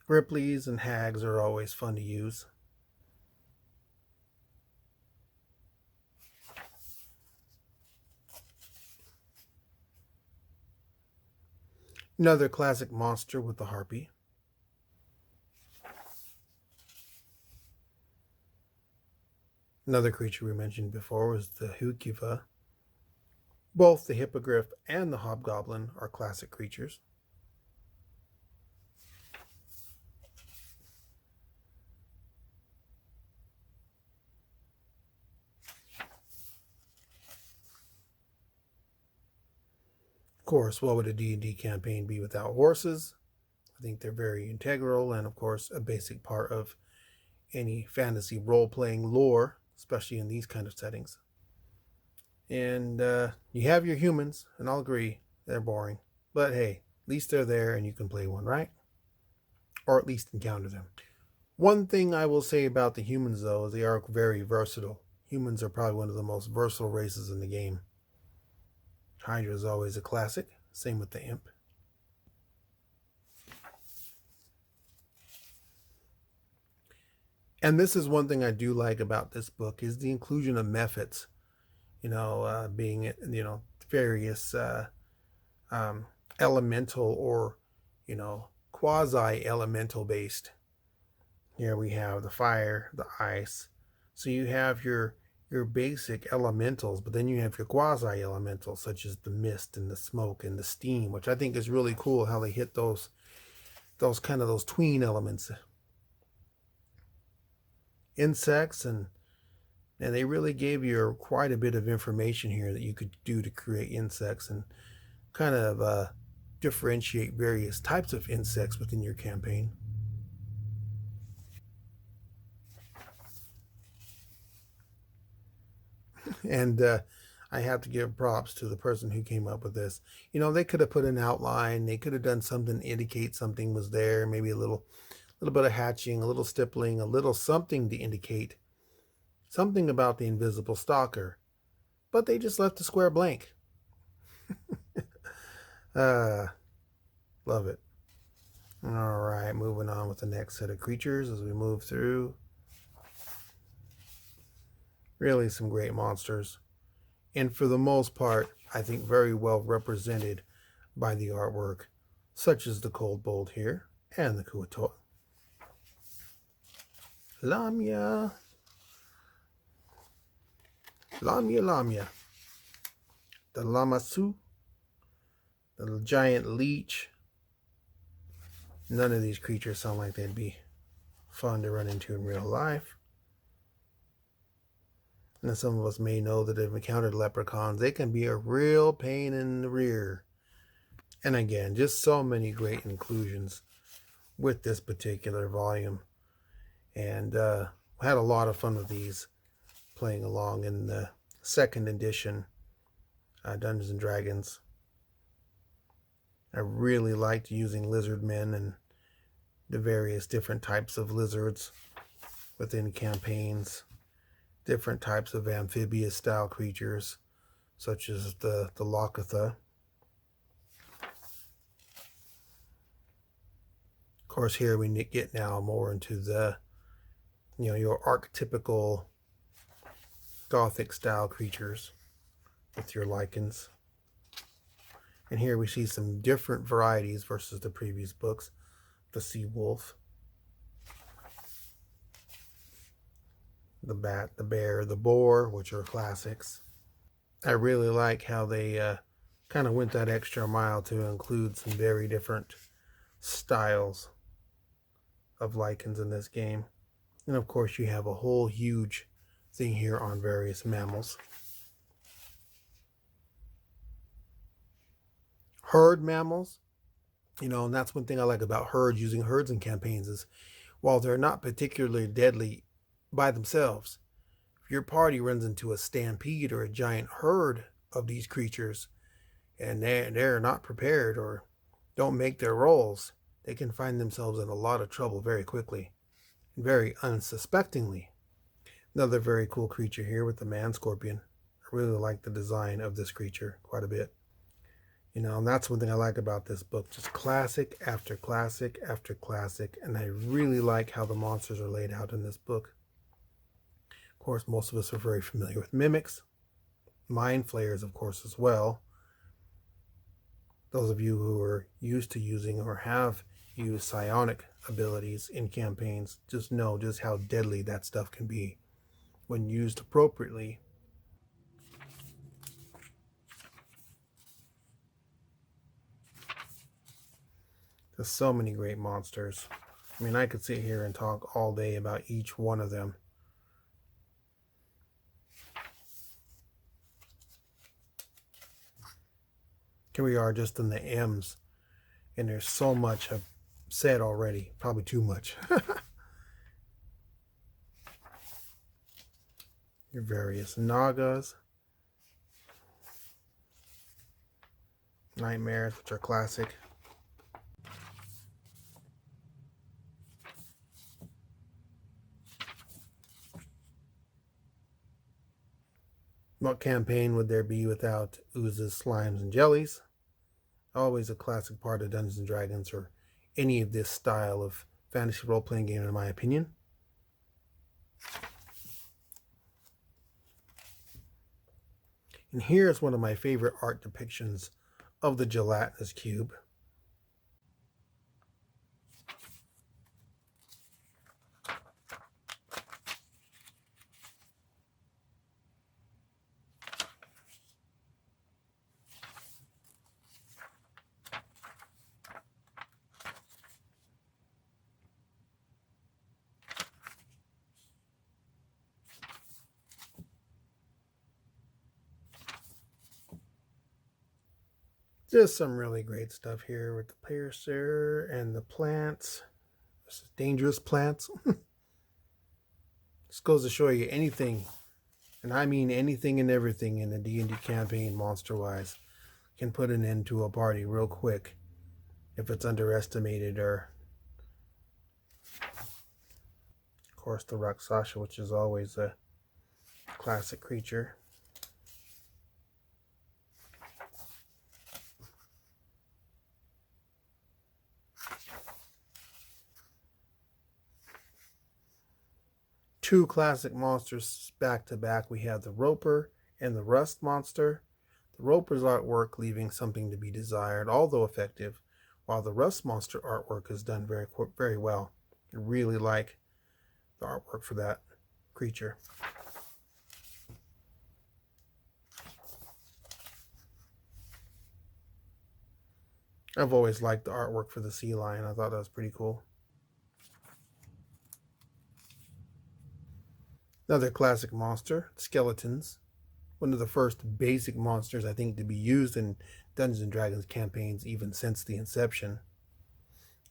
Ripley's and hags are always fun to use. Another classic monster with the harpy. Another creature we mentioned before was the Hukiva. Both the hippogriff and the hobgoblin are classic creatures. Of course, what would a D&D campaign be without horses? I think they're very integral and, of course, a basic part of any fantasy role-playing lore, especially in these kind of settings. And you have your humans, and I'll agree, they're boring. But hey, at least they're there and you can play one, right? Or at least encounter them. One thing I will say about the humans, though, is they are very versatile. Humans are probably one of the most versatile races in the game. Hydra is always a classic. Same with the Imp. And this is one thing I do like about this book is the inclusion of methods. Being various elemental or quasi elemental based. Here we have the fire, the ice. So you have your basic elementals, but then you have your quasi elementals such as the mist and the smoke and the steam, which I think is really cool how they hit those those tween elements. Insects and they really gave you quite a bit of information here that you could do to create insects and kind of differentiate various types of insects within your campaign. And I have to give props to the person who came up with this. They could have put an outline, they could have done something to indicate something was there, maybe a little bit of hatching, a little stippling, a little something to indicate something about the invisible stalker. But they just left the square blank. uh, Love it. All right, moving on with the next set of creatures as we move through. Really some great monsters. And for the most part, I think very well represented by the artwork, such as the Kobold here and the Kuo-toa. Lamia. Lamia. The Lamassu. The giant leech. None of these creatures sound like they'd be fun to run into in real life. And some of us may know that have encountered leprechauns. They can be a real pain in the rear. And again, just so many great inclusions with this particular volume. And had a lot of fun with these, playing along in the second edition Dungeons and Dragons. I really liked using lizard men and the various different types of lizards within campaigns, different types of amphibious style creatures, such as the Lokotha. Of course, here we get now more into the, your archetypical Gothic style creatures with your Lycans. And here we see some different varieties versus the previous books. The sea wolf, the bat, the bear, the boar, which are classics. I really like how they kind of went that extra mile to include some very different styles of Lycans in this game. And of course, you have a whole huge thing here on various mammals. Herd mammals, and that's one thing I like about herds, using herds in campaigns, is while they're not particularly deadly by themselves, if your party runs into a stampede or a giant herd of these creatures and they're not prepared or don't make their rolls, they can find themselves in a lot of trouble very quickly and very unsuspectingly. Another very cool creature here with the man scorpion. I really like the design of this creature quite a bit. You know, and that's one thing I like about this book. Just classic after classic after classic. And I really like how the monsters are laid out in this book. Of course, most of us are very familiar with mimics. Mind flayers, of course, as well. Those of you who are used to using or have used psionic abilities in campaigns just know just how deadly that stuff can be when used appropriately. There's so many great monsters. I mean, I could sit here and talk all day about each one of them. Here we are just in the M's, and there's so much I've said already, probably too much. Your various Nagas, Nightmares, which are classic. What campaign would there be without oozes, slimes, and jellies? Always a classic part of Dungeons & Dragons, or any of this style of fantasy role-playing game, in my opinion. And here's one of my favorite art depictions of the gelatinous cube. Just some really great stuff here with the piercer and the plants. This is dangerous plants. This goes to show you anything, and I mean anything and everything in the D&D campaign, monster-wise, can put an end to a party real quick if it's underestimated. Or, of course, the Rakshasa, which is always a classic creature. Two classic monsters back to back. We have the Roper and the Rust monster. The Roper's artwork leaving something to be desired, although effective, while the Rust monster artwork is done very well. I really like the artwork for that creature. I've always liked the artwork for the sea lion. I thought that was pretty cool. Another classic monster, skeletons. One of the first basic monsters, I think, to be used in Dungeons & Dragons campaigns even since the inception.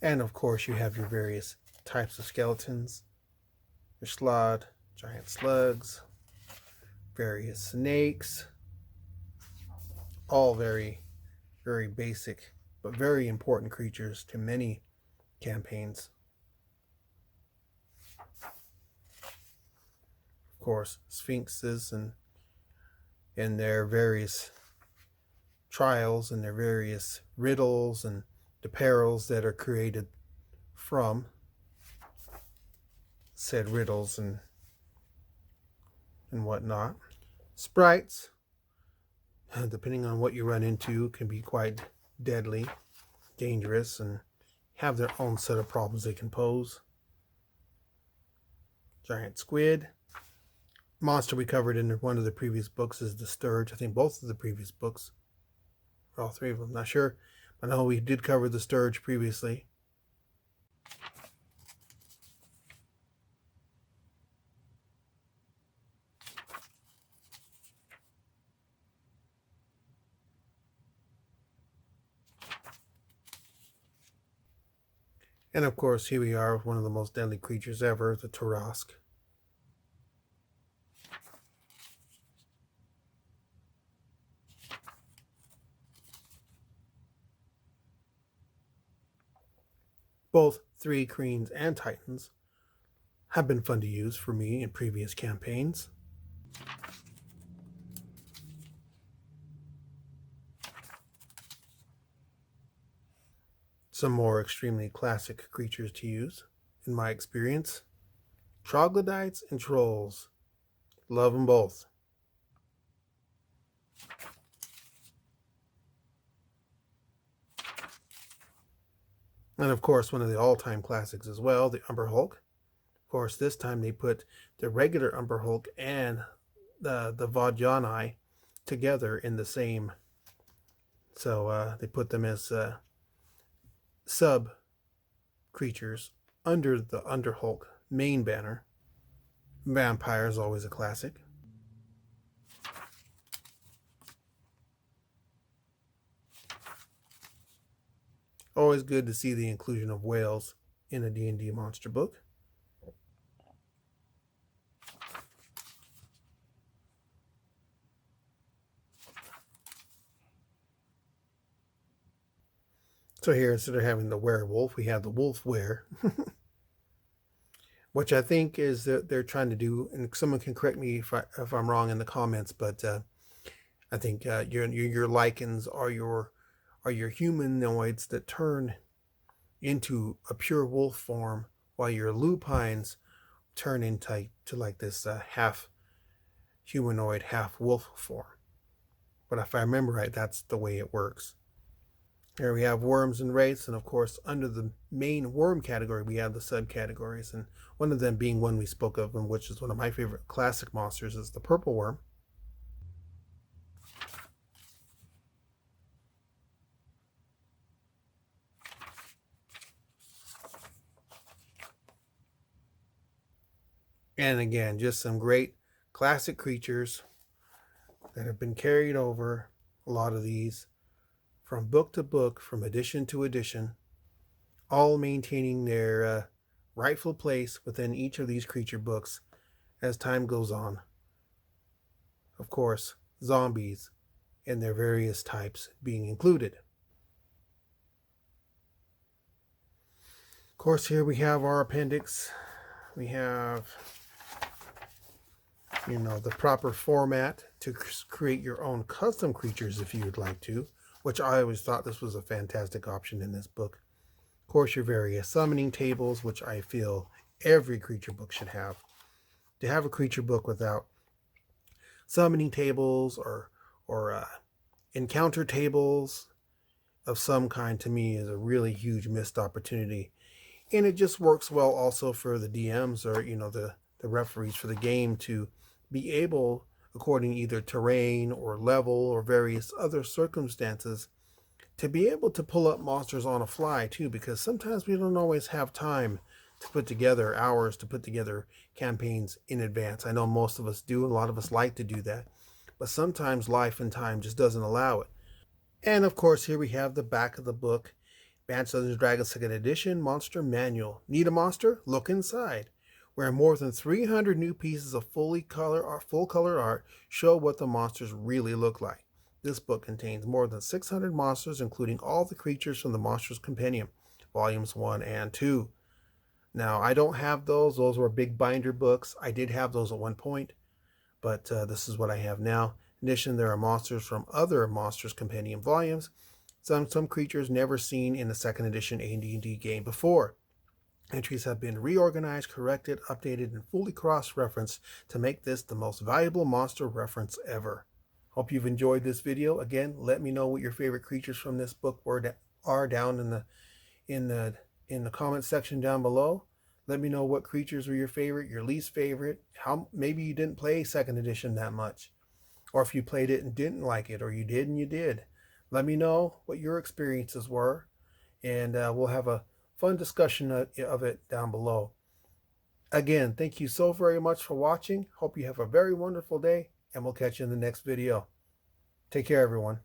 And of course, you have your various types of skeletons. Your Slod, giant slugs, various snakes. All very, very basic, but very important creatures to many campaigns. Of course, sphinxes and their various trials and their various riddles and the perils that are created from said riddles and whatnot. Sprites, depending on what you run into, can be quite deadly, dangerous, and have their own set of problems they can pose. Giant squid. Monster we covered in one of the previous books is the Sturge. I think both of the previous books, or all three of them, not sure. I know we did cover the Sturge previously. And of course, here we are with one of the most deadly creatures ever, the Tarrasque. Both 3 Creens and Titans have been fun to use for me in previous campaigns. Some more extremely classic creatures to use, in my experience. Troglodytes and trolls. Love them both. And of course, one of the all-time classics as well, the Umber Hulk. Of course, this time they put the regular Umber Hulk and the Vodyanai together in the same. So they put them as sub creatures under the Underhulk main banner. Vampire is always a classic. Always good to see the inclusion of whales in a D&D monster book. So here, instead of having the werewolf, we have the wolf were, which I think is that they're trying to do, and someone can correct me if I'm wrong in the comments, but I think your lichens are your humanoids that turn into a pure wolf form, while your lupines turn into like this half humanoid, half wolf form. But if I remember right, that's the way it works. Here we have worms and wraiths, and of course, under the main worm category, we have the subcategories, and one of them being one we spoke of, and which is one of my favorite classic monsters, is the purple worm. And again, just some great classic creatures that have been carried over, a lot of these, from book to book, from edition to edition, all maintaining their rightful place within each of these creature books as time goes on. Of course, zombies and their various types being included. Of course, here we have our appendix. We have, the proper format to create your own custom creatures if you would like to, which I always thought this was a fantastic option in this book. Of course, your various summoning tables, which I feel every creature book should have. To have a creature book without summoning tables or encounter tables of some kind, to me, is a really huge missed opportunity. And it just works well also for the DMs or, the referees for the game to be able, according either terrain or level or various other circumstances, to be able to pull up monsters on a fly too, because sometimes we don't always have time to put together hours to put together campaigns in advance. I know most of us do, and a lot of us like to do that, but sometimes life and time just doesn't allow it. And of course, here we have the back of the book, Advanced Dungeons & Dragons 2nd Edition Monster Manual. Need a monster? Look inside, where more than 300 new pieces of full color art show what the monsters really look like. This book contains more than 600 monsters, including all the creatures from the Monsters Compendium, volumes 1 and 2. Now, I don't have those. Those were big binder books. I did have those at one point, but this is what I have now. In addition, there are monsters from other Monsters Compendium volumes, some creatures never seen in the 2nd edition AD&D game before. Entries have been reorganized, corrected, updated, and fully cross-referenced to make this the most valuable monster reference ever. Hope you've enjoyed this video. Again, let me know what your favorite creatures from this book are down in the comment section down below. Let me know what creatures were your favorite, your least favorite. How maybe you didn't play 2nd edition that much, or if you played it and didn't like it, or you did and you did. Let me know what your experiences were, and we'll have a fun discussion of it down below. Again, thank you so very much for watching. Hope you have a very wonderful day, and we'll catch you in the next video. Take care, everyone.